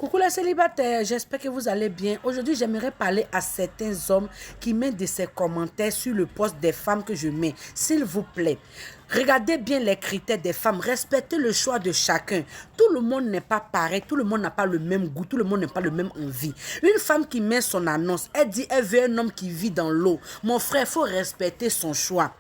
Coucou les célibataires, j'espère que vous allez bien. Aujourd'hui, j'aimerais parler à certains hommes qui mettent de ces commentaires sur le poste des femmes que je mets. S'il vous plaît, regardez bien les critères des femmes, respectez le choix de chacun. Tout le monde n'est pas pareil, tout le monde n'a pas le même goût, tout le monde n'a pas le même envie. Une femme qui met son annonce, elle dit elle veut un homme qui vit dans l'eau. Mon frère, il faut respecter son choix.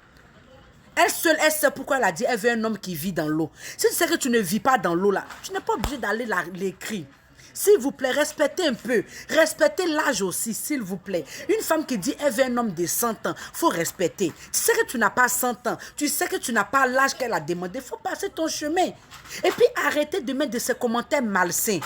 Elle seule, elle sait pourquoi elle a dit elle veut un homme qui vit dans l'eau. Si tu sais que tu ne vis pas dans l'eau là, tu n'es pas obligé d'aller l'écrire. S'il vous plaît, respectez un peu. Respectez l'âge aussi, s'il vous plaît. Une femme qui dit elle veut un homme de 100 ans, il faut respecter. Tu sais que tu n'as pas 100 ans, tu sais que tu n'as pas l'âge qu'elle a demandé, il faut passer ton chemin. Et puis arrêtez de mettre de ces commentaires malsains.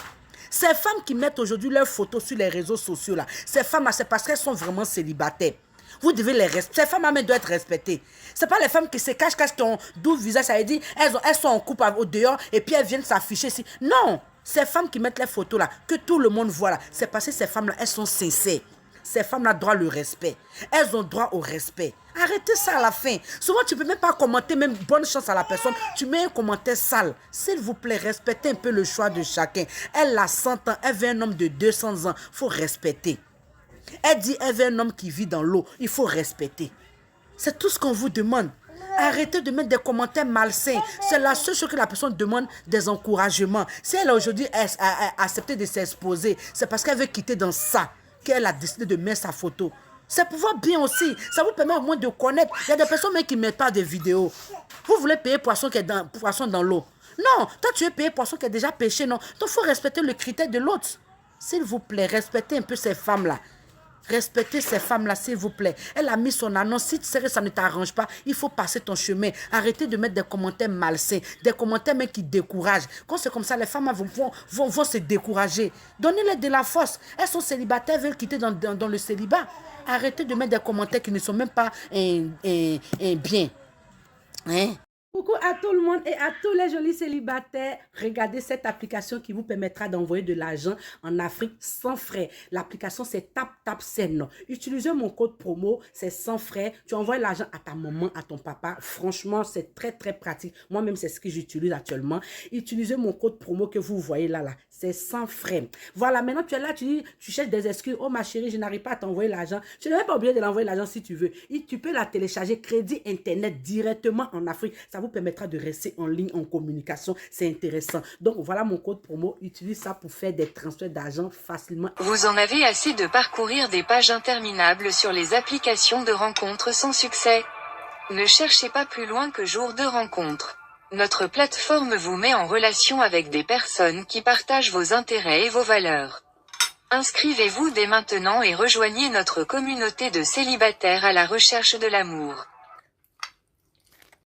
Ces femmes qui mettent aujourd'hui leurs photos sur les réseaux sociaux là, ces femmes là, c'est parce qu'elles sont vraiment célibataires. Vous devez les respecter. Ces femmes doivent être respectées. Ce n'est pas les femmes qui se cachent ton doux visage. Ça veut dire elles sont en couple au dehors et puis elles viennent s'afficher ici. Non, ces femmes qui mettent les photos là, que tout le monde voit là, c'est parce que ces femmes là, elles sont sincères. Ces femmes là droit le respect. Elles ont droit au respect. Arrêtez ça à la fin. Souvent, tu ne peux même pas commenter, même bonne chance à la personne. Tu mets un commentaire sale. S'il vous plaît, respectez un peu le choix de chacun. Elle a 100 ans, elle veut un homme de 200 ans. Il faut respecter. Elle dit elle veut un homme qui vit dans l'eau. Il faut respecter. C'est tout ce qu'on vous demande. Arrêtez de mettre des commentaires malsains. C'est la seule chose que la personne demande, des encouragements. Si elle a aujourd'hui accepté de s'exposer, c'est parce qu'elle veut quitter dans ça qu'elle a décidé de mettre sa photo. C'est pour voir bien aussi. Ça vous permet au moins de connaître. Il y a des personnes même qui ne mettent pas de vidéos. Vous voulez payer poisson qui est dans l'eau. Non, toi tu veux payer poisson qui est déjà pêché, non. Donc il faut respecter le critère de l'autre. S'il vous plaît, respectez un peu ces femmes-là. Respectez ces femmes-là, s'il vous plaît. Elle a mis son annonce. Si tu sais que ça ne t'arrange pas, il faut passer ton chemin. Arrêtez de mettre des commentaires malsains, des commentaires même qui découragent. Quand c'est comme ça, les femmes vont se décourager. Donnez-les de la force. Elles sont célibataires, elles veulent quitter dans le célibat. Arrêtez de mettre des commentaires qui ne sont même pas bien. Hein? Coucou à tout le monde et à tous les jolis célibataires. Regardez cette application qui vous permettra d'envoyer de l'argent en Afrique sans frais. L'application, c'est TapTapSend. Utilisez mon code promo, c'est sans frais. Tu envoies l'argent à ta maman, à ton papa. Franchement, c'est très, très pratique. Moi-même, c'est ce que j'utilise actuellement. Utilisez mon code promo que vous voyez là. C'est sans frais. Voilà, maintenant, tu es là, tu cherches des excuses. Oh, ma chérie, je n'arrive pas à t'envoyer l'argent. Tu n'es pas obligé de l'envoyer l'argent si tu veux. Et tu peux la télécharger crédit Internet directement en Afrique. Ça vous permettra de rester en ligne, en communication. C'est intéressant. Donc, voilà mon code promo. Utilise ça pour faire des transferts d'argent facilement. Vous en avez assez de parcourir des pages interminables sur les applications de rencontres sans succès. Ne cherchez pas plus loin que jour de rencontre. Notre plateforme vous met en relation avec des personnes qui partagent vos intérêts et vos valeurs. Inscrivez-vous dès maintenant et rejoignez notre communauté de célibataires à la recherche de l'amour.